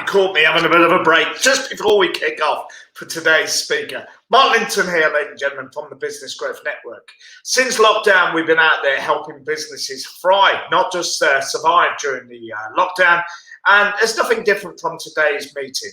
You caught me having a bit of a break just before we kick off for today's speaker. Mark Linton here, ladies and gentlemen, from the Business Growth Network. Since lockdown, we've been out there helping businesses thrive, not just survive during the lockdown. And there's nothing different from today's meeting.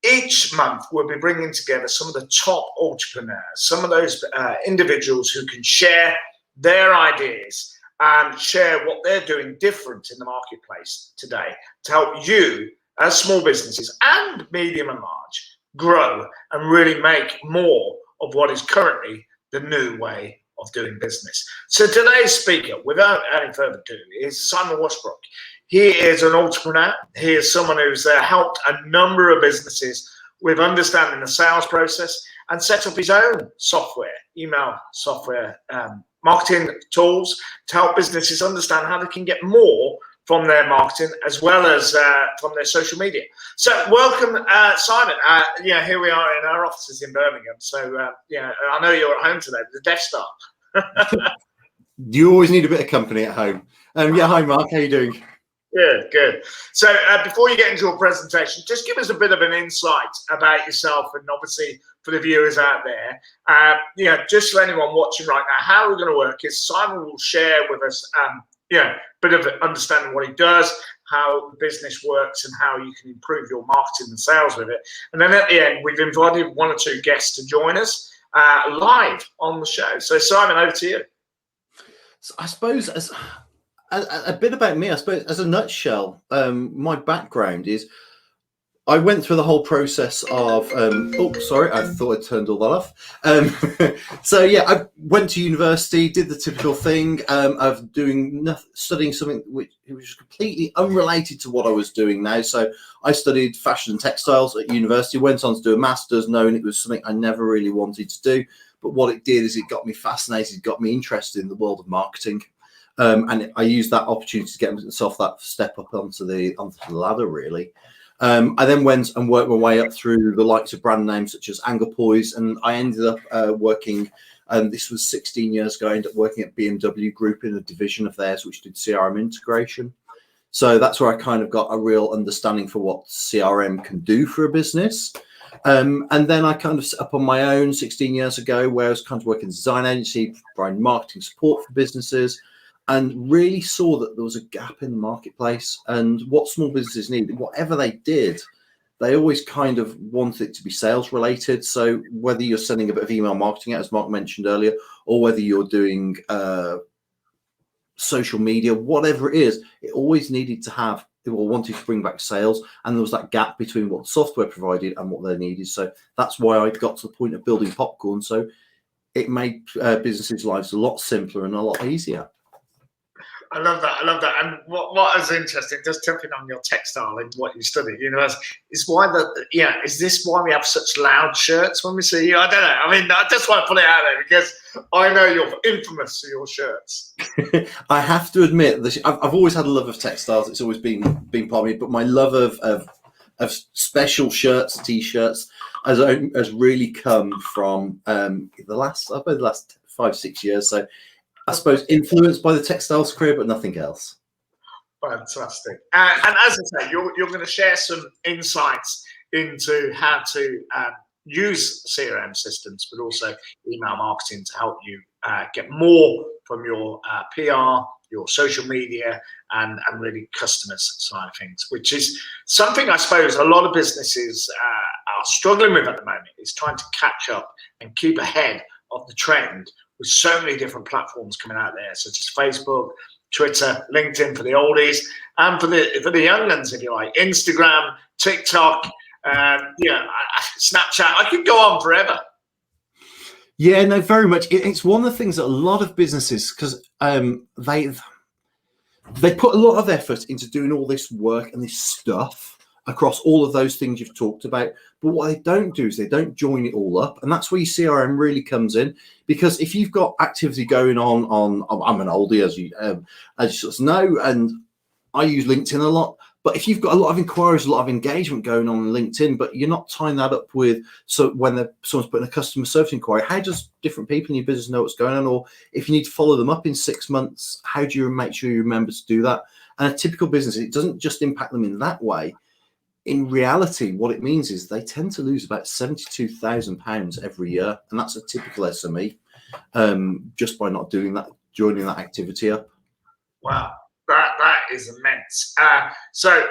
Each month, we'll be bringing together some of the top entrepreneurs, some of those individuals who can share their ideas and share what they're doing different in the marketplace today to help you as small businesses and medium and large grow and really make more of what is currently the new way of doing business. So today's speaker, without any further ado, is Simon Washbrook. He is an entrepreneur. He is someone who's helped a number of businesses with understanding the sales process and set up his own software, email software, marketing tools to help businesses understand how they can get more from their marketing as well as from their social media. So welcome, Simon. Here we are in our offices in Birmingham. So, I know you're at home today, the Death Star. You always need a bit of company at home. Hi, Mark. How you doing? Good. So before you get into your presentation, just give us a bit of an insight about yourself and obviously for the viewers out there. Just for anyone watching right now, how we're going to work is Simon will share with us a bit of understanding what he does, how the business works and how you can improve your marketing and sales with it. And then at the end, we've invited one or two guests to join us live on the show. So Simon, over to you. So I suppose as a bit about me, I suppose, as a nutshell, my background is I went through the whole process of, I thought I turned all that off. I went to university, did the typical thing of studying something which was completely unrelated to what I was doing now. So I studied fashion and textiles at university, went on to do a master's, knowing it was something I never really wanted to do. But what it did is it got me fascinated, got me interested in the world of marketing. And I used that opportunity to get myself that step up onto the ladder, really. I then went and worked my way up through the likes of brand names such as Anglepoise, and I ended up working, this was 16 years ago, I ended up working at BMW Group in a division of theirs which did CRM integration. So that's where I kind of got a real understanding for what CRM can do for a business. And then I kind of set up on my own 16 years ago, where I was kind of working in a design agency, providing marketing support for businesses, and really saw that there was a gap in the marketplace and what small businesses needed. Whatever they did, they always kind of wanted it to be sales related. So whether you're sending a bit of email marketing out, as Mark mentioned earlier, or whether you're doing social media, whatever it is, it always needed to have or wanted to bring back sales. And there was that gap between what the software provided and what they needed. So that's why I got to the point of building Popcorn. So it made businesses' lives a lot simpler and a lot easier. I love that. And what is interesting, just jumping on your textile and what you studied at university, is is this why we have such loud shirts when we see you? I don't know. I mean, I just want to put it out there because I know you're infamous for your shirts. I have to admit, I've always had a love of textiles. It's always been part of me, but my love of special shirts, t-shirts, has really come from the last 5-6 years. So I suppose influenced by the textiles career, but nothing else. Fantastic. And as I say, you're going to share some insights into how to use CRM systems, but also email marketing to help you get more from your PR, your social media, and really customers side of things, which is something I suppose a lot of businesses are struggling with at the moment, is trying to catch up and keep ahead of the trend with so many different platforms coming out there, such as Facebook, Twitter, LinkedIn for the oldies, and for the young ones, if you like, Instagram, TikTok, Snapchat. I could go on forever. Yeah, no, very much. It's one of the things that a lot of businesses, because they put a lot of effort into doing all this work and this stuff across all of those things you've talked about. But what they don't do is they don't join it all up. And that's where your CRM really comes in. Because if you've got activity going on I'm an oldie, as you sort of know, and I use LinkedIn a lot. But if you've got a lot of inquiries, a lot of engagement going on LinkedIn, but you're not tying that up with, so when someone's putting a customer service inquiry, how does different people in your business know what's going on? Or if you need to follow them up in 6 months, how do you make sure you remember to do that? And a typical business, it doesn't just impact them in that way. in reality, what it means is they tend to lose about £72,000 every year, and that's a typical SME, just by not doing that, joining that activity up. Wow, that is immense. So,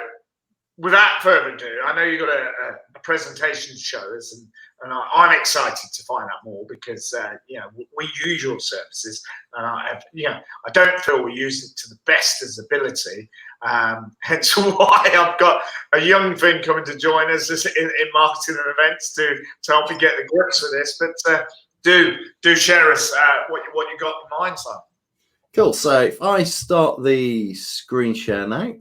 without further ado, I know you've got a presentation to show us, and I'm excited to find out more because we use your services, and I don't feel we use it to the best of ability. Hence why I've got a young thing coming to join us in marketing and events to help me get the grips with this. But do share us what you got in mind, son. Cool. So if I start the screen share now,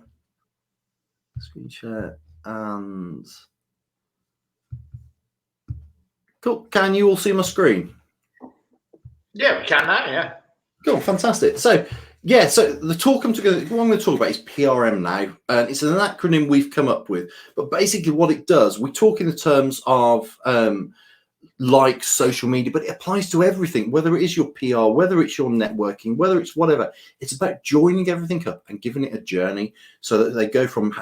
and cool. Can you all see my screen? Yeah, we can now. Yeah. Cool. Fantastic. So yeah, so the talk I'm going to talk about is PRM now, and it's an acronym we've come up with. But basically, what it does, we talk in the terms of like social media, but it applies to everything, whether it is your PR, whether it's your networking, whether it's whatever. It's about joining everything up and giving it a journey so that they go from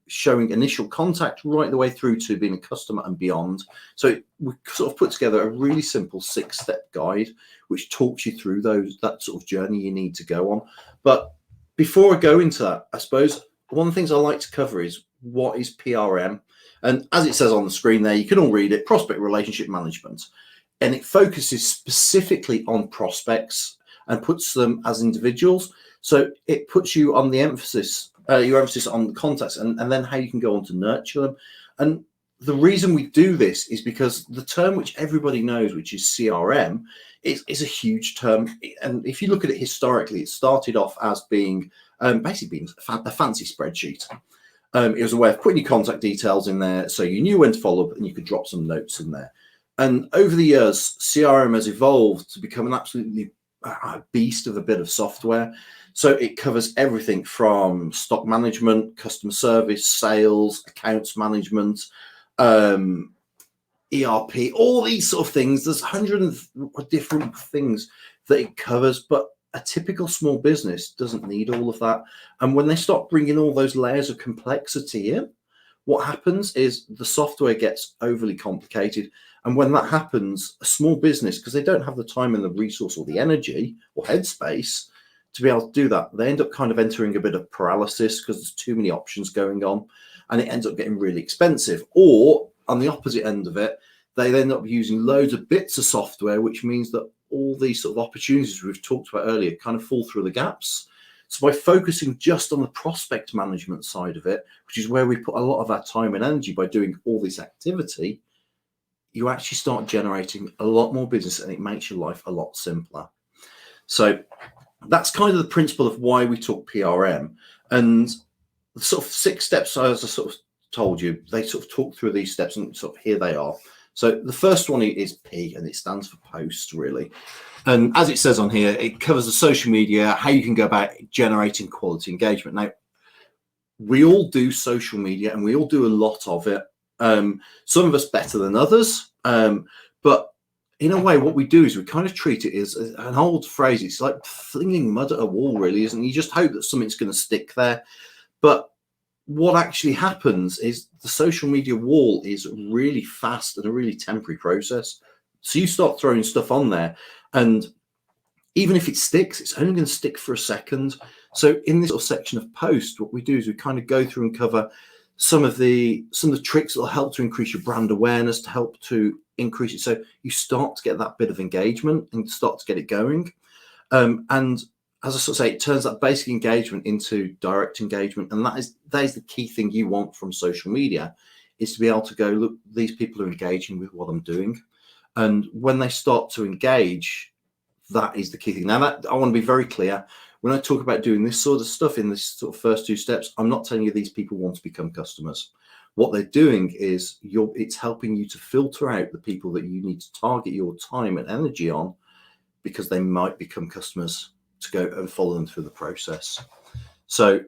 showing initial contact right the way through to being a customer and beyond. So we sort of put together a really simple 6-step guide which talks you through that sort of journey you need to go on. But before I go into that, I suppose one of the things I like to cover is what is PRM. And as it says on the screen there, you can all read it, prospect relationship management. And it focuses specifically on prospects and puts them as individuals. So it puts you on the emphasis, your emphasis on the contacts and then how you can go on to nurture them. And the reason we do this is because the term which everybody knows, which is CRM, is a huge term. And if you look at it historically, it started off as being basically being a fancy spreadsheet. It was a way of putting your contact details in there so you knew when to follow up and you could drop some notes in there. And over the years, CRM has evolved to become an absolutely beast of a bit of software. So it covers everything from stock management, customer service, sales, accounts management, ERP, all these sort of things. There's hundreds of different things that it covers, but a typical small business doesn't need all of that. And when they start bringing all those layers of complexity in, what happens is the software gets overly complicated. And when that happens, a small business, because they don't have the time and the resource or the energy or headspace to be able to do that, they end up kind of entering a bit of paralysis because there's too many options going on and it ends up getting really expensive. Or on the opposite end of it, they end up using loads of bits of software, which means that all these sort of opportunities we've talked about earlier kind of fall through the gaps. So by focusing just on the prospect management side of it, which is where we put a lot of our time and energy by doing all this activity, you actually start generating a lot more business and it makes your life a lot simpler. So that's kind of the principle of why we talk PRM. And the sort of 6 steps, as I sort of told you, they sort of talk through these steps and sort of here they are. So the first one is P, and it stands for post, really. And as it says on here, it covers the social media, how you can go about generating quality engagement. Now, we all do social media, and we all do a lot of it. Some of us better than others. But in a way, what we do is we kind of treat it as an old phrase. It's like flinging mud at a wall, really, isn't it? You just hope that something's going to stick there. But what actually happens is the social media wall is really fast and a really temporary process. So you start throwing stuff on there, and even if it sticks, it's only going to stick for a second. So in this little section of post, what we do is we kind of go through and cover some of the tricks that will help to increase your brand awareness, to help to increase it. So you start to get that bit of engagement and start to get it going. And as I sort of say, it turns that basic engagement into direct engagement. And that is the key thing you want from social media, is to be able to go, look, these people are engaging with what I'm doing. And when they start to engage, that is the key thing. Now, that I want to be very clear. When I talk about doing this sort of stuff in this sort of first 2 steps, I'm not telling you these people want to become customers. What they're doing is it's helping you to filter out the people that you need to target your time and energy on, because they might become customers, to go and follow them through the process. So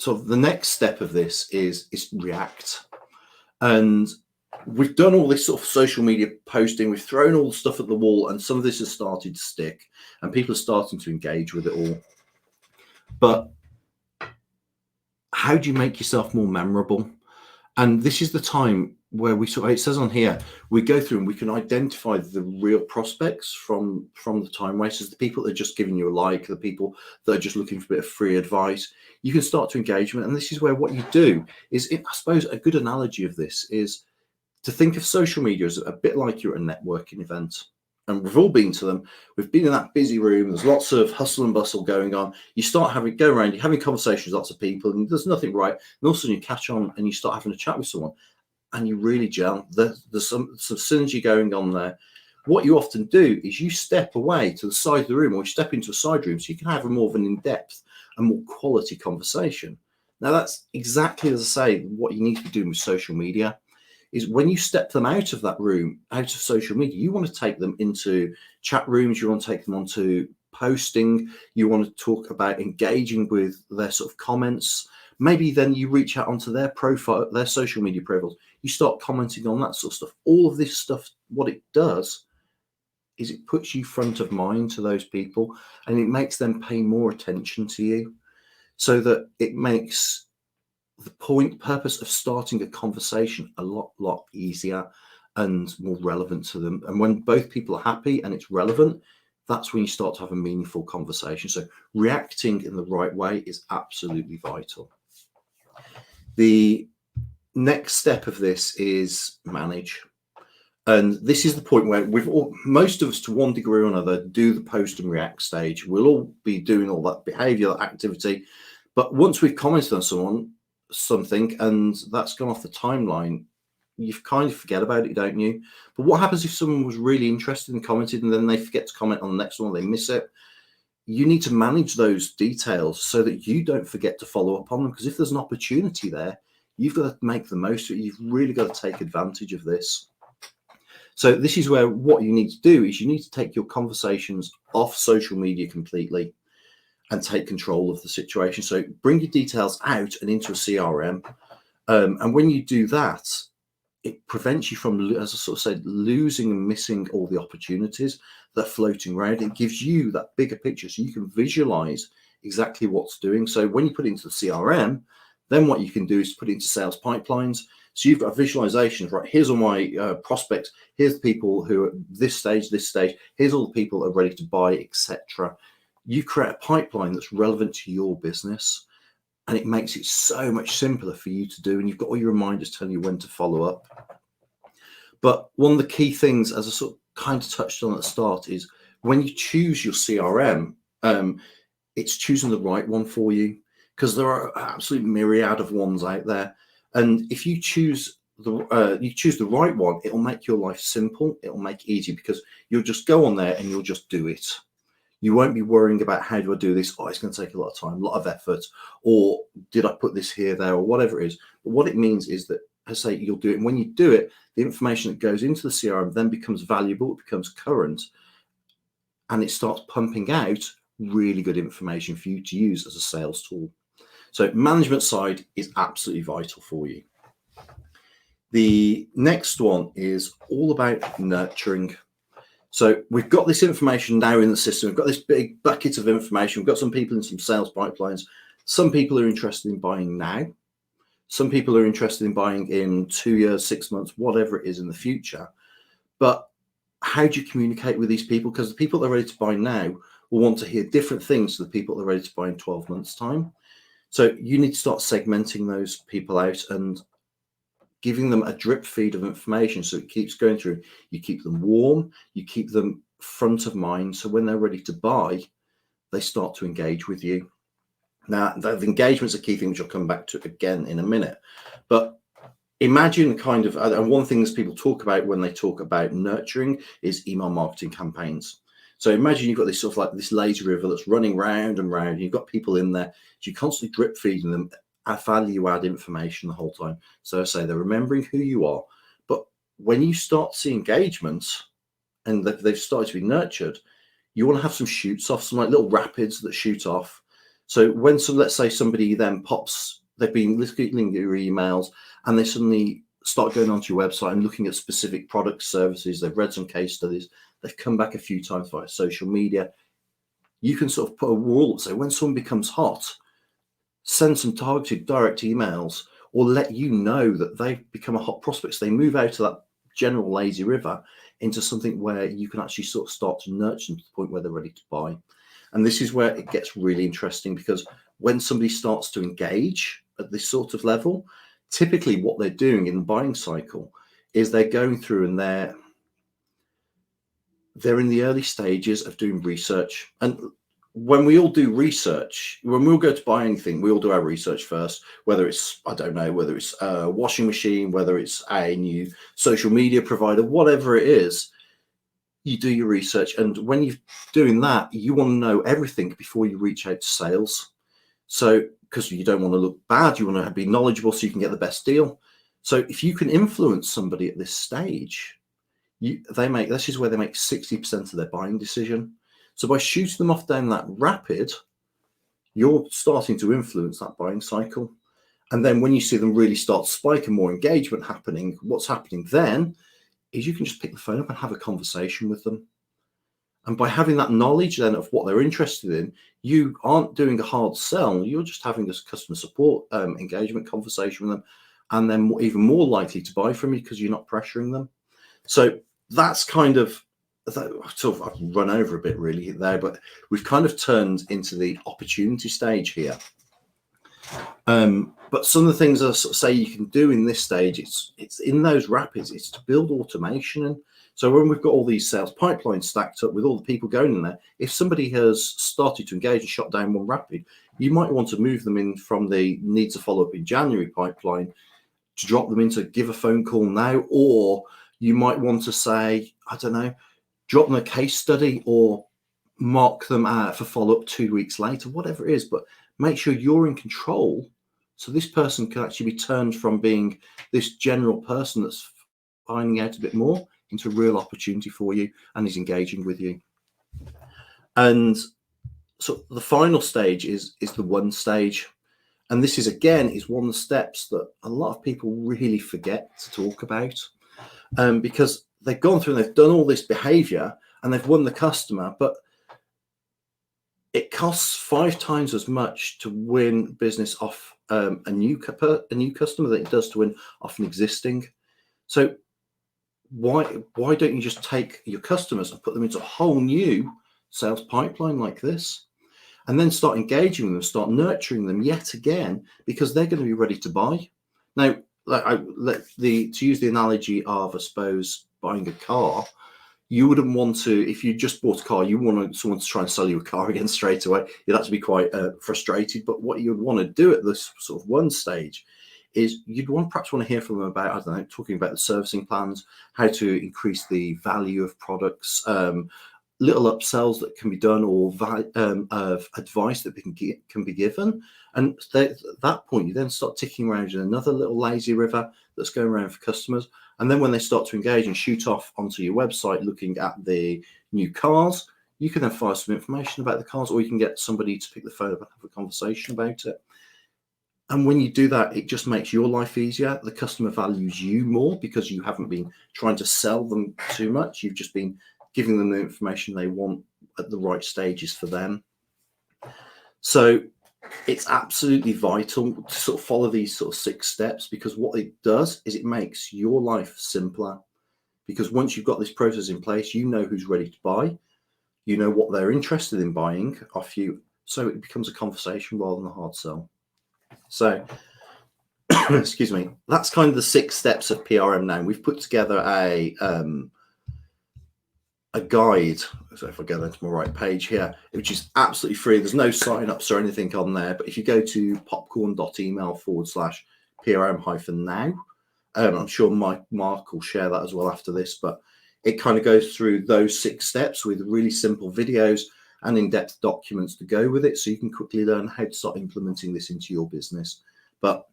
the next step of this is React. And we've done all this sort of social media posting, we've thrown all the stuff at the wall, and some of this has started to stick and people are starting to engage with it all. But how do you make yourself more memorable? And this is the time where it says on here, we go through and we can identify the real prospects from the time wasters, the people that are just giving you a like, the people that are just looking for a bit of free advice. You can start to engage them. And this is where what you do is, I suppose a good analogy of this is to think of social media as a bit like you're at a networking event. And we've all been to them. We've been in that busy room. There's lots of hustle and bustle going on. You start go around, you're having conversations with lots of people, and there's nothing right. And all of a sudden you catch on and you start having a chat with someone and you really gel. There's some synergy going on there. What you often do is you step away to the side of the room, or you step into a side room so you can have a more of an in-depth and more quality conversation. Now, that's exactly, as I say, what you need to be doing with social media. Is when you step them out of that room, out of social media, you want to take them into chat rooms, you want to take them onto posting, you want to talk about engaging with their sort of comments. Maybe then you reach out onto their profile, their social media profiles, you start commenting on that sort of stuff. All of this stuff, what it does is it puts you front of mind to those people, and it makes them pay more attention to you, so that it makes the purpose of starting a conversation a lot easier and more relevant to them. And when both people are happy and it's relevant, that's when you start to have a meaningful conversation. So reacting in the right way is absolutely vital. The next step of this is manage. And this is the point where most of us, to one degree or another, do the post and react stage. We'll all be doing all that behavior, that activity. But once we've commented on something and that's gone off the timeline, you kind of forget about it, don't you? But what happens if someone was really interested and commented and then they forget to comment on the next one, they miss it? You need to manage those details so that you don't forget to follow up on them, because if there's an opportunity there, you've got to make the most of it. You've really got to take advantage of this. So this is where what you need to do is you need to take your conversations off social media completely and take control of the situation. So bring your details out and into a CRM. And when you do that, it prevents you from, as I sort of said, losing and missing all the opportunities that are floating around. It gives you that bigger picture so you can visualize exactly what's doing. So when you put it into the CRM, then what you can do is put it into sales pipelines. So you've got a visualization of, right, here's all my prospects, here's the people who are this stage, here's all the people that are ready to buy, etc. You create a pipeline that's relevant to your business, and it makes it so much simpler for you to do. And you've got all your reminders telling you when to follow up. But one of the key things, as I sort of kind of touched on at the start, is when you choose your CRM, it's choosing the right one for you, because there are an absolute myriad of ones out there. And if you choose the right one, it'll make your life simple. It'll make it easy, because you'll just go on there and you'll just do it. You won't be worrying about, how do I do this? Oh, it's going to take a lot of time, a lot of effort, or did I put this here, there, or whatever it is. But what it means is that, as I say, you'll do it. And when you do it, the information that goes into the CRM then becomes valuable, it becomes current, and it starts pumping out really good information for you to use as a sales tool. So management side is absolutely vital for you. The next one is all about nurturing. So we've got this information now in the system. We've got this big bucket of information. We've got some people in some sales pipelines. Some people are interested in buying now. Some people are interested in buying in 2 years, 6 months, whatever it is in the future. But how do you communicate with these people? Because the people that are ready to buy now will want to hear different things to the people that are ready to buy in 12 months' time. So you need to start segmenting those people out and giving them a drip feed of information, so it keeps going through. You keep them warm, you keep them front of mind, so when they're ready to buy, they start to engage with you. Now, the engagement's a key thing, which I'll come back to again in a minute. But imagine kind of, and one thing that people talk about when they talk about nurturing is email marketing campaigns. So imagine you've got this sort of like this lazy river that's running round and round. You've got people in there, so you're constantly drip feeding them value add information the whole time. So I say they're remembering who you are. But when you start to see engagement and they've started to be nurtured, you want to have some shoots off, some like little rapids that shoot off. So when let's say somebody then pops, they've been looking at your emails and they suddenly start going onto your website and looking at specific products, services, they've read some case studies, they've come back a few times via social media. You can sort of put a wall, so when someone becomes hot, send some targeted direct emails or let you know that they've become a hot prospect. So they move out of that general lazy river into something where you can actually sort of start to nurture them to the point where they're ready to buy. And this is where it gets really interesting, because when somebody starts to engage at this sort of level, typically what they're doing in the buying cycle is they're going through and they're in the early stages of doing research. And when we all do research, when we all go to buy anything, we all do our research first, whether it's, I don't know, whether it's a washing machine, whether it's a new social media provider, whatever it is, you do your research. And when you're doing that, you want to know everything before you reach out to sales. So, because you don't want to look bad, you want to be knowledgeable so you can get the best deal. So if you can influence somebody at this stage, this is where they make 60% of their buying decision. So by shooting them off down that rapid, you're starting to influence that buying cycle. And then when you see them really start spiking, more engagement happening, what's happening then is you can just pick the phone up and have a conversation with them. And by having that knowledge then of what they're interested in, you aren't doing a hard sell. You're just having this customer support engagement conversation with them, and then even more likely to buy from you because you're not pressuring them. So that's kind of, sort of, I've run over a bit really there, but we've kind of turned into the opportunity stage here. But some of the things I sort of say you can do in this stage, it's in those rapids, it's to build automation. And so when we've got all these sales pipelines stacked up with all the people going in there, if somebody has started to engage and shot down one rapid, you might want to move them in from the need to follow up in January pipeline to drop them into give a phone call now, or you might want to say, I don't know, drop them a case study or mark them out for follow-up 2 weeks later, whatever it is, but make sure you're in control. So this person can actually be turned from being this general person that's finding out a bit more into a real opportunity for you and is engaging with you. And so the final stage is the one stage. And this is, again, is one of the steps that a lot of people really forget to talk about, because they've gone through and they've done all this behavior and they've won the customer, but it costs 5 times as much to win business off a new customer than it does to win off an existing. So why don't you just take your customers and put them into a whole new sales pipeline like this, and then start engaging them, start nurturing them yet again, because they're going to be ready to buy. Now, to use the analogy of, I suppose, buying a car, you wouldn't want to, if you just bought a car, you want someone to try and sell you a car again straight away. You'd have to be quite frustrated. But what you'd want to do at this sort of one stage is you'd perhaps want to hear from them about, I don't know, talking about the servicing plans, how to increase the value of products, little upsells that can be done, or of advice that can be given. And at that point, you then start ticking around in another little lazy river that's going around for customers. And then when they start to engage and shoot off onto your website looking at the new cars, you can then fire some information about the cars, or you can get somebody to pick the phone up and have a conversation about it. And when you do that, it just makes your life easier. The customer values you more because you haven't been trying to sell them too much. You've just been giving them the information they want at the right stages for them. So it's absolutely vital to sort of follow these sort of 6 steps, because what it does is it makes your life simpler. Because once you've got this process in place, you know who's ready to buy, you know what they're interested in buying off you. So it becomes a conversation rather than a hard sell. So, excuse me, that's kind of the 6 steps of PRM. Now we've put together a guide, so if I go into my right page here, which is absolutely free. There's no sign-ups or anything on there, but if you go to popcorn.email/PRM-now, I'm sure Mark will share that as well after this, but it kind of goes through those 6 steps with really simple videos and in-depth documents to go with it, so you can quickly learn how to start implementing this into your business. But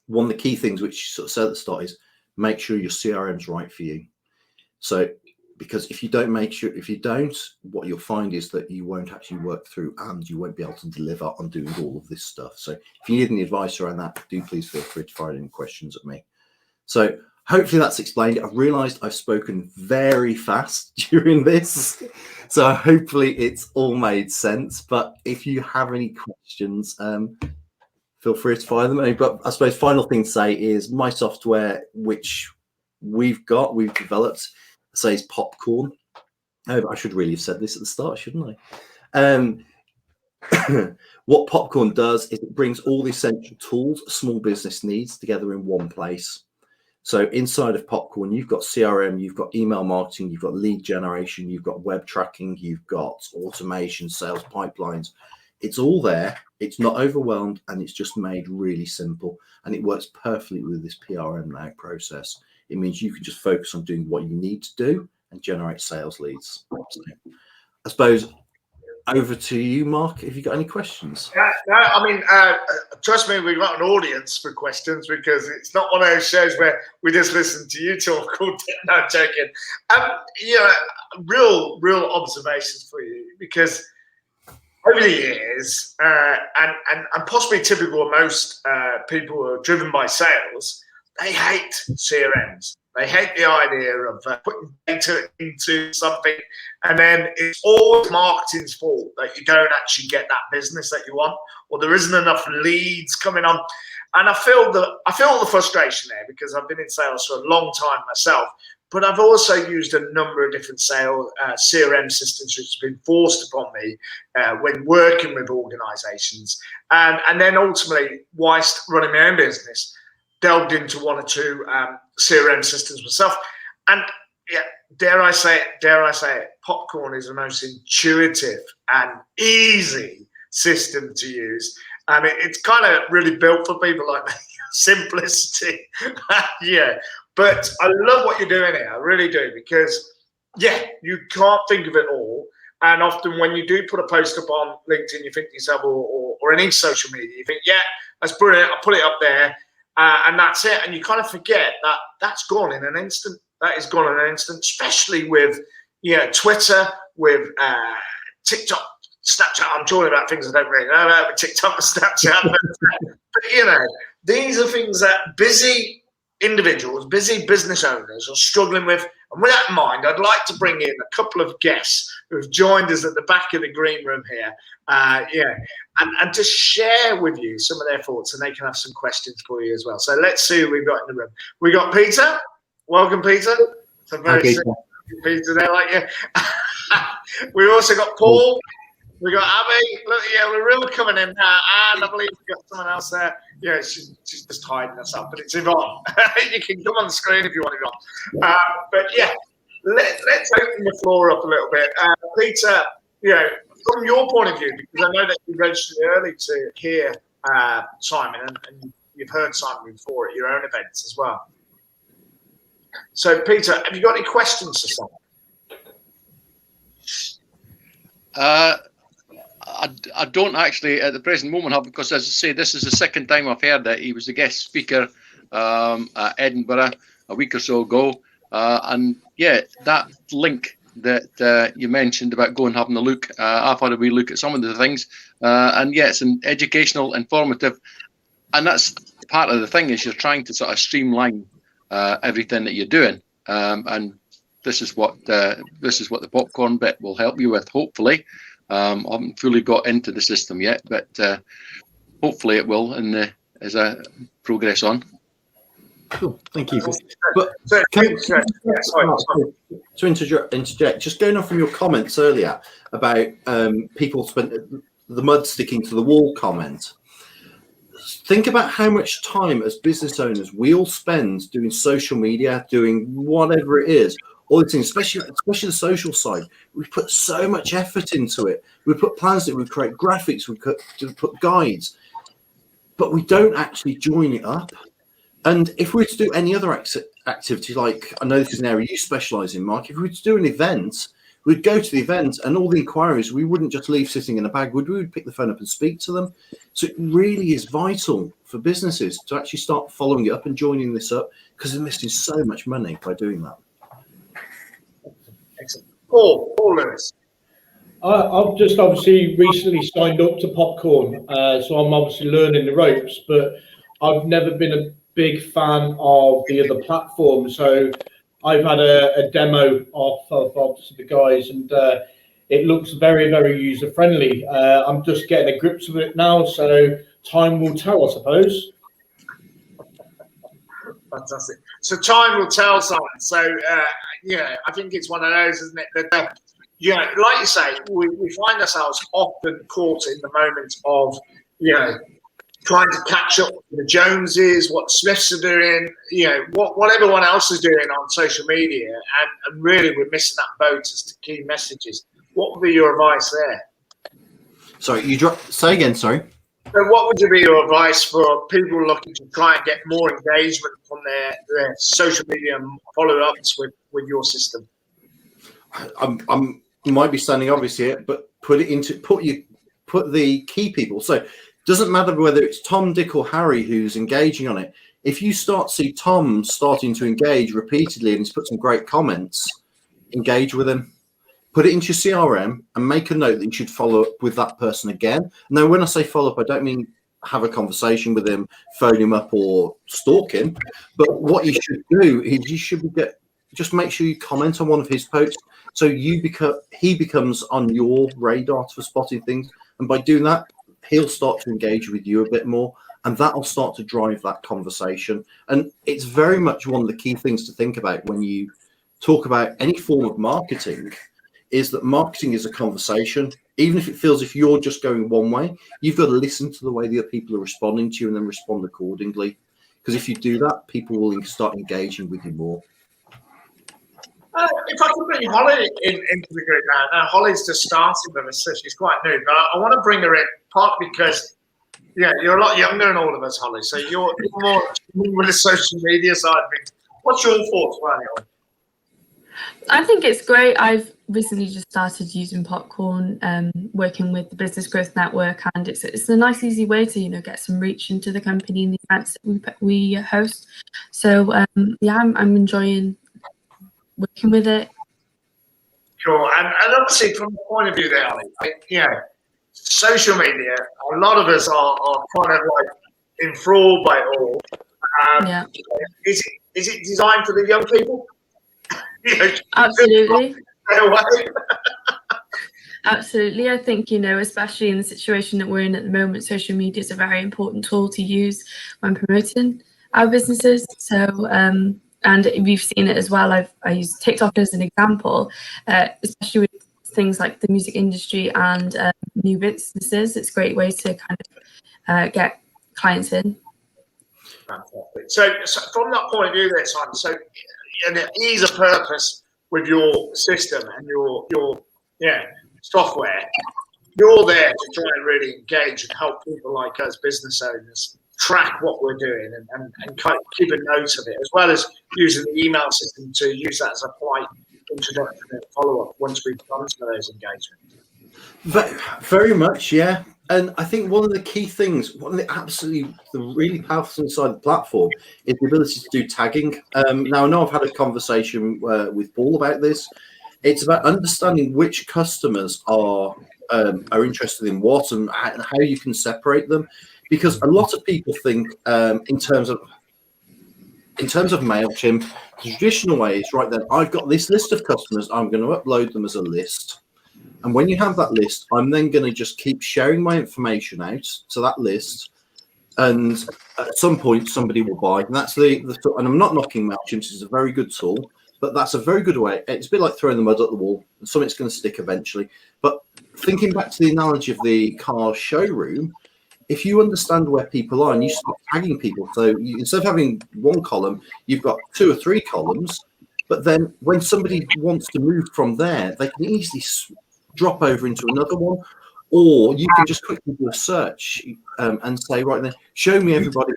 one of the key things which you sort of said at the start is make sure your CRM's right for you. So, because if you don't, what you'll find is that you won't actually work through and you won't be able to deliver on doing all of this stuff. So if you need any advice around that, do please feel free to fire any questions at me. So hopefully that's explained it. I've realized I've spoken very fast during this, so hopefully it's all made sense. But if you have any questions, feel free to fire them. But I suppose final thing to say is my software, which we've developed, says Popcorn. I should really have said this at the start, shouldn't I? What Popcorn does is it brings all the essential tools a small business needs together in one place. So inside of Popcorn, you've got CRM, you've got email marketing, you've got lead generation, you've got web tracking, you've got automation, sales pipelines. It's all there. It's not overwhelmed, and it's just made really simple. And it works perfectly with this PRM now process. It means you can just focus on doing what you need to do and generate sales leads. So I suppose over to you, Mark, if you've got any questions. No, I mean, trust me, we've got an audience for questions, because it's not one of those shows where we just listen to you talk all day. No, I'm joking. Real observations for you, because over the years, and possibly typical of most people who are driven by sales, they hate CRMs. They hate the idea of putting data into something, and then it's always marketing's fault that you don't actually get that business that you want, or there isn't enough leads coming on. And I feel the frustration there, because I've been in sales for a long time myself, but I've also used a number of different CRM systems which have been forced upon me when working with organisations, and then ultimately, whilst running my own business, delved into one or two CRM systems myself. And yeah, dare I say it, Popcorn is the most intuitive and easy system to use. I mean, it's kind of really built for people like me. Simplicity. Yeah. But I love what you're doing here. I really do, because yeah, you can't think of it all. And often when you do put a post up on LinkedIn, you think to yourself, or any social media, you think, yeah, that's brilliant, I'll put it up there. And that's it. And you kind of forget that that's gone in an instant. That is gone in an instant, especially with Twitter, with TikTok, Snapchat. I'm talking about things I don't really know about, with TikTok and Snapchat. But these are things that busy individuals, busy business owners are struggling with. And with that in mind, I'd like to bring in a couple of guests who have joined us at the back of the green room here, and to share with you some of their thoughts, and they can have some questions for you as well. So let's see who we've got in the room. We got Peter. Welcome, Peter. It's a very Peter there, like you. We also got Paul. We got Abby. Look, we're really coming in now. And I believe we've got someone else there. Yeah, she's just hiding herself, but it's Yvonne. You can come on the screen if you want, Yvonne. But yeah, let's open the floor up a little bit. Peter, from your point of view, because I know that you registered early to hear Simon, and you've heard Simon before at your own events as well. So, Peter, have you got any questions for Simon? I don't actually at the present moment have, because as I say, this is the second time I've heard that he was the guest speaker at Edinburgh a week or so ago. And yeah, that link that you mentioned about going and having a look, I've had a wee look at some of the things. And yeah, it's an educational, informative. And that's part of the thing, is you're trying to sort of streamline everything that you're doing. And this is what the Popcorn bit will help you with, hopefully. I haven't fully got into the system yet, but hopefully it will as I progress on. Cool, thank you. But to interject, just going off from your comments earlier about people spent the mud sticking to the wall comment. Think about how much time as business owners we all spend doing social media, doing whatever it is. All the things, especially the social side, we put so much effort into it. We put plans in, we create graphics, we put guides, but we don't actually join it up. And if we were to do any other activity, like I know this is an area you specialise in, Mark, if we were to do an event, we'd go to the event and all the inquiries, we wouldn't just leave sitting in a bag, we would pick the phone up and speak to them. So it really is vital for businesses to actually start following it up and joining this up, because they're missing so much money by doing that. Excellent. Paul Lewis. I've just obviously recently signed up to Popcorn, so I'm obviously learning the ropes, but I've never been a big fan of the other platforms. So I've had a demo of obviously the guys, and it looks very, very user friendly. I'm just getting a grips of it now. So time will tell, I suppose. Fantastic. So time will tell, Simon. So, I think it's one of those, isn't it? That, like you say, we find ourselves often caught in the moment of, trying to catch up with the Joneses, what the Smiths are doing, what everyone else is doing on social media. And really, we're missing that boat as to key messages. What would be your advice there? Sorry, say again, sorry. So what would be your advice for people looking to try and get more engagement from their social media and follow-ups with your system? I'm might be standing obvious here, but put the key people. So it doesn't matter whether it's Tom, Dick, or Harry who's engaging on it. If you see Tom starting to engage repeatedly and he's put some great comments, engage with him. Put it into your CRM and make a note that you should follow up with that person again. Now, when I say follow up, I don't mean have a conversation with him, phone him up, or stalk him. But what you should do is just make sure you comment on one of his posts, so he becomes on your radar for spotting things. And by doing that, he'll start to engage with you a bit more, and that'll start to drive that conversation. And it's very much one of the key things to think about when you talk about any form of marketing, is that marketing is a conversation. Even if it feels if you're just going one way, you've got to listen to the way the other people are responding to you and then respond accordingly. Because if you do that, people will start engaging with you more. If I can bring Holly into the group now. Holly's just starting with us, so she's quite new. But I want to bring her in, partly because, you're a lot younger than all of us, Holly. So you're more with the social media side of things. What's your thoughts, Holly? I think it's great. I've recently just started using Popcorn, working with the Business Growth Network, and it's a nice, easy way to get some reach into the company and the events that we host. So I'm enjoying working with it. Sure, and obviously from the point of view there, Holly, social media, a lot of us are kind of like enthralled by it all. Is it designed for the young people? Absolutely. Absolutely. I think, especially in the situation that we're in at the moment, social media is a very important tool to use when promoting our businesses. So, and we've seen it as well. I use TikTok as an example, especially with things like the music industry and new businesses. It's a great way to kind of get clients in. Fantastic. So from that point of view there, Simon, so and it is a purpose with your system and your software. You're there to try and really engage and help people like us, business owners, track what we're doing and kind of keep a note of it, as well as using the email system to use that as a polite introduction and follow-up once we've done some of those engagements. Very much, yeah. And I think one of the key things, the really powerful thing inside the platform is the ability to do tagging. Now, I know I've had a conversation with Paul about this. It's about understanding which customers are interested in what and how you can separate them. Because a lot of people think in terms of MailChimp, the traditional way is, right then, I've got this list of customers, I'm going to upload them as a list. And when you have that list, I'm then going to just keep sharing my information out to that list. And at some point, somebody will buy. And that's and I'm not knocking MailChimp, it's a very good tool, but that's a very good way. It's a bit like throwing the mud at the wall. And something's going to stick eventually. But thinking back to the analogy of the car showroom, if you understand where people are and you start tagging people, so instead of having one column, you've got 2 or 3 columns. But then when somebody wants to move from there, they can easily drop over into another one, or you can just quickly do a search and say, right then, show me everybody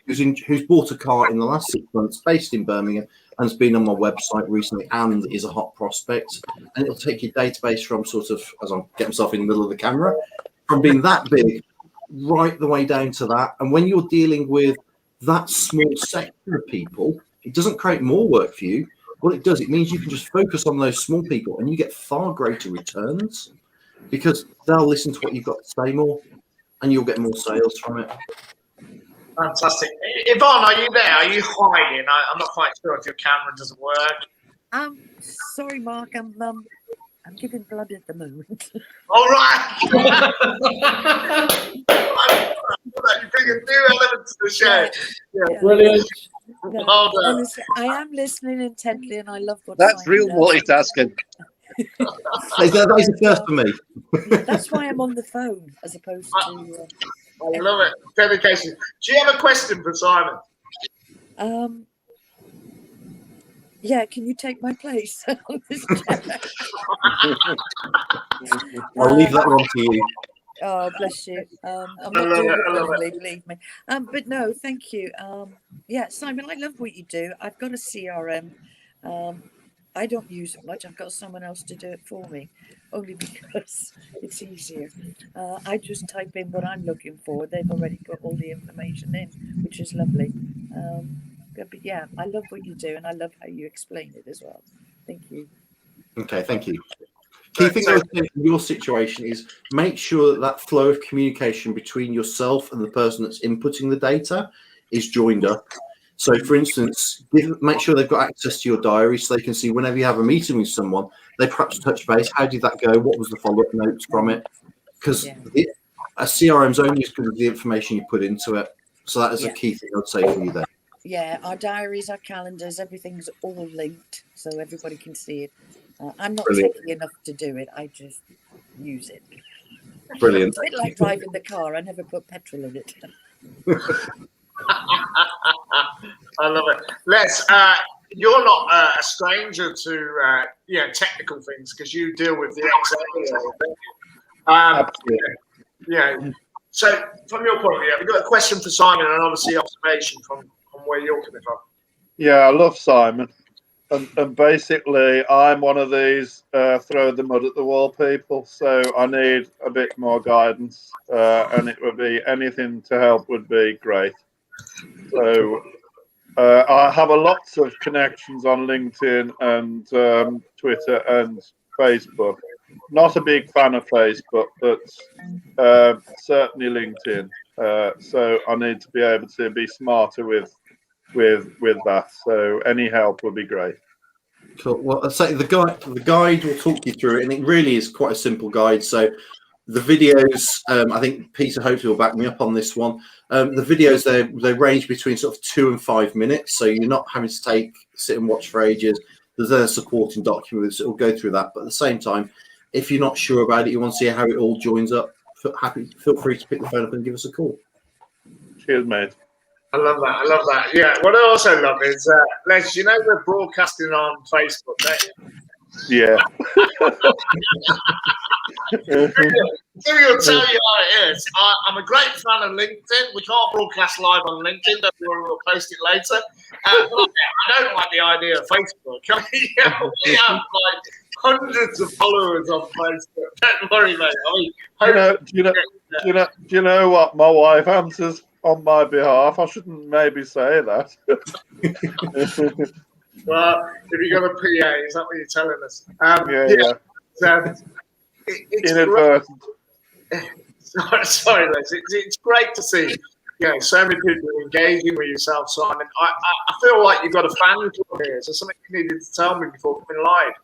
who's bought a car in the last 6 months, based in Birmingham, and has been on my website recently and is a hot prospect. And it'll take your database from sort of, as I get myself in the middle of the camera, from being that big right the way down to that. And when you're dealing with that small sector of people, it doesn't create more work for you. What it does, it means you can just focus on those small people and you get far greater returns, because they'll listen to what you've got to say more and you'll get more sales from it. Fantastic. Yvonne, are you there? Are you hiding? I'm not quite sure if your camera doesn't work. Sorry, Mark. I'm I'm giving blood at the moment. All right. You bring a new element to the show. Yeah. Brilliant. No, Well done. honestly, I am listening intently, and I love what That's Simon real does. multitasking. That is a first for me. That's why I'm on the phone as opposed to. I love it. Dedication. Do you have a question for Simon? Yeah, can you take my place on this chair? I'll leave that one to you. Oh, bless you. I'm I not love doing it, it I love willingly, believe me. But no, thank you. Yeah, Simon, I love what you do. I've got a CRM. I don't use it much. I've got someone else to do it for me, only because it's easier. I just type in what I'm looking for. They've already put all the information in, which is lovely. But yeah, I love what you do, and I love how you explain it as well. Thank you. Okay, thank you. Key thing I would say in your situation is make sure that flow of communication between yourself and the person that's inputting the data is joined up. So, for instance, make sure they've got access to your diary so they can see whenever you have a meeting with someone, they perhaps touch base. How did that go? What was the follow-up notes from it? Because a CRM is only as good as the information you put into it. So that is a key thing I'd say for you there. Yeah, our diaries, our calendars, everything's all linked so everybody can see it. I'm not techy enough to do it. I just use it. Brilliant. It's a bit like driving the car. I never put petrol in it. I love it. Les, you're not a stranger to technical things because you deal with the Excel. Yeah. So, from your point of view, have you got a question for Simon and obviously observation from where you're coming from? Yeah, I love Simon. And basically, I'm one of these throw the mud at the wall people. So I need a bit more guidance, and it would be anything to help would be great. So I have lots of connections on LinkedIn and Twitter and Facebook. Not a big fan of Facebook, but certainly LinkedIn. So I need to be able to be smarter with that. So any help would be great. Cool. Well, I'd say the guide will talk you through it, and it really is quite a simple guide. So the videos, I think Peter hopefully will back me up on this one. The videos they range between sort of 2 and 5 minutes, so you're not having to sit and watch for ages. There's a supporting document that will go through that, but at the same time, if you're not sure about it, you want to see how it all joins up, feel free to pick the phone up and give us a call. Cheers, mate. I love that. Yeah. What I also love is, Les, you know we're broadcasting on Facebook, don't you? Yeah. He'll tell you how it is. I'm a great fan of LinkedIn. We can't broadcast live on LinkedIn. Don't worry, we'll post it later. But I don't like the idea of Facebook. We have like hundreds of followers on Facebook. Don't worry, mate. Do you know what? My wife answers on my behalf. I shouldn't maybe say that. Well, if you got a PA, is that what you're telling us? It's inadvertent. Sorry, Les. It's great to see so many people engaging with yourself, Simon. I feel like you've got a fan club here. Is there something you needed to tell me before coming live?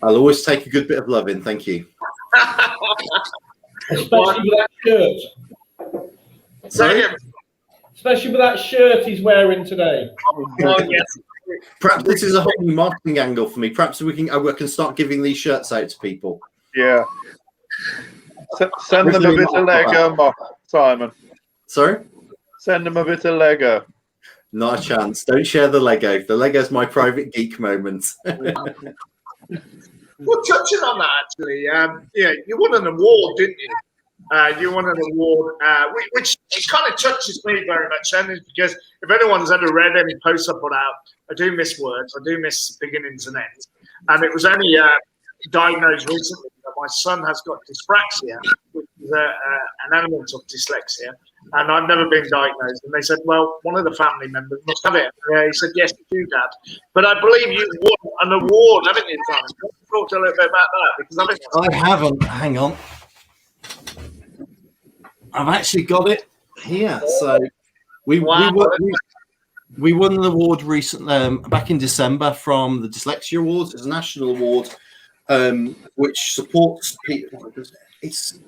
I'll always take a good bit of loving. Thank you. Especially with that shirt. Sorry? Especially with that shirt he's wearing today. Oh, yes. Perhaps this is a whole new marketing angle for me. Perhaps I can start giving these shirts out to people. Yeah. Send them a bit of Lego, Simon. Sorry? Send them a bit of Lego. Not a chance. Don't share the Lego. The Lego's my private geek moment. Well, touching on that, actually, you won an award, didn't you? You won an award, which kind of touches me very much, and because if anyone's ever read any posts I put out, I do miss words, I do miss beginnings and ends, and it was only diagnosed recently that my son has got dyspraxia, which is an element of dyslexia, and I've never been diagnosed. And they said, well, one of the family members must have it. And he said, yes, you do, Dad. But I believe you won an award, haven't you, Simon? Can you talk a little bit about that? Because I think I haven't. Hang on. I've actually got it here. So we won an award recently, back in December, from the Dyslexia Awards. It's a national award which supports people. It's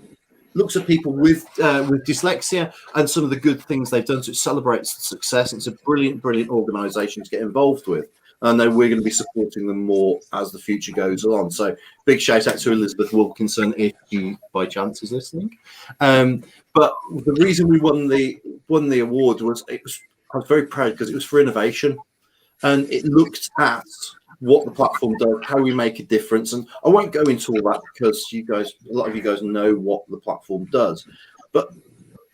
looks at people with dyslexia and some of the good things they've done. So it celebrates success. It's a brilliant organisation to get involved with. I know we're going to be supporting them more as the future goes on. So big shout out to Elizabeth Wilkinson if you by chance is listening. But the reason we won the award was I was very proud because it was for innovation, and it looked at what the platform does, how we make a difference. And I won't go into all that because a lot of you guys know what the platform does. But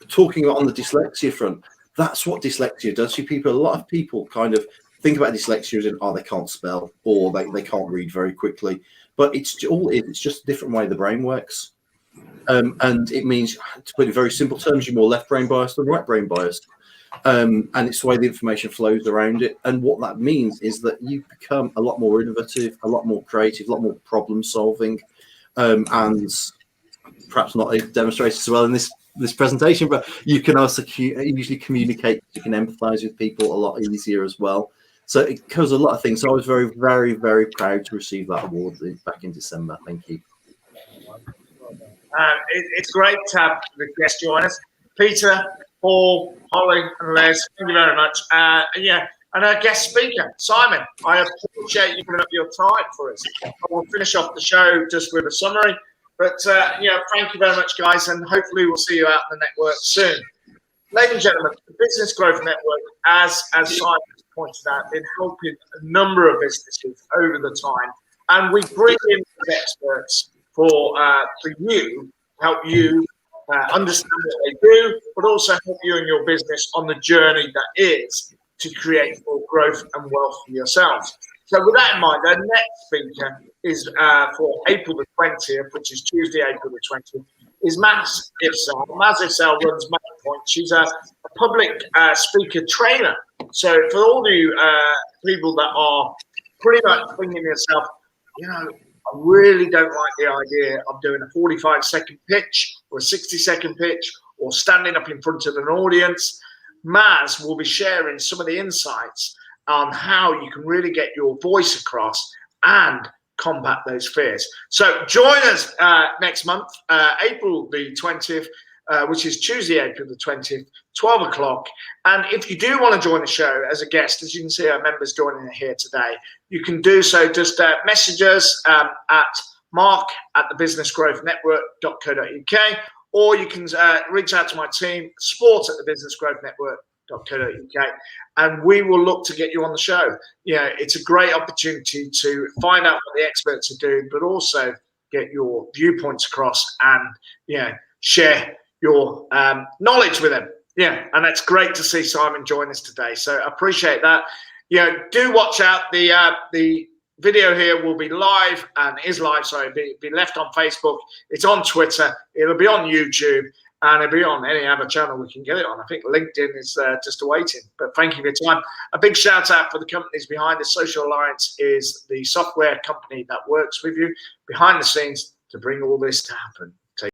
talking on the dyslexia front, that's what dyslexia does to people. A lot of people kind of think about dyslexia as in, they can't spell or they can't read very quickly. But it's just a different way the brain works. And it means, to put it in very simple terms, you're more left brain biased than right brain biased. And it's the way the information flows around it. And what that means is that you become a lot more innovative, a lot more creative, a lot more problem solving, and perhaps not demonstrated so well in this presentation, but you can also usually communicate, you can empathize with people a lot easier as well. So it covers a lot of things. So I was very, very, very proud to receive that award back in December. Thank you. It's great to have the guest join us. Peter, Paul, Holly, and Les, thank you very much. And our guest speaker, Simon, I appreciate you putting up your time for us. We'll finish off the show just with a summary. But, thank you very much, guys, and hopefully we'll see you out in the network soon. Ladies and gentlemen, the Business Growth Network, as Simon pointed out, been helping a number of businesses over the time. And we bring in experts for you, help you understand what they do, but also help you in your business on the journey that is to create more growth and wealth for yourselves. So with that in mind, our next speaker is for April the 20th, which is Tuesday, April the 20th, is Maz Ifsal. Maz Ifsal runs Matchpoint. She's a public speaker trainer. So for all you people that are pretty much thinking to yourself, I really don't like the idea of doing a 45-second pitch or a 60-second pitch or standing up in front of an audience, Maz will be sharing some of the insights on how you can really get your voice across and combat those fears. So join us next month, April the 20th, which is Tuesday, April the 20th, 12 o'clock. And if you do want to join the show as a guest, as you can see our members joining here today, you can do so. Just message us at mark@thebusinessgrowthnetwork.co.uk, or you can reach out to my team, support@thebusinessgrowthnetwork.co.uk, and we will look to get you on the show. It's a great opportunity to find out what the experts are doing, but also get your viewpoints across and share your knowledge with them. And it's great to see Simon join us today. So I appreciate that. Do watch out. The video here will be live and is live. Sorry, be left on Facebook. It's on Twitter. It'll be on YouTube. And it'll be on any other channel we can get it on. I think LinkedIn is just awaiting. But thank you for your time. A big shout out for the companies behind this. Social Alliance is the software company that works with you behind the scenes to bring all this to happen.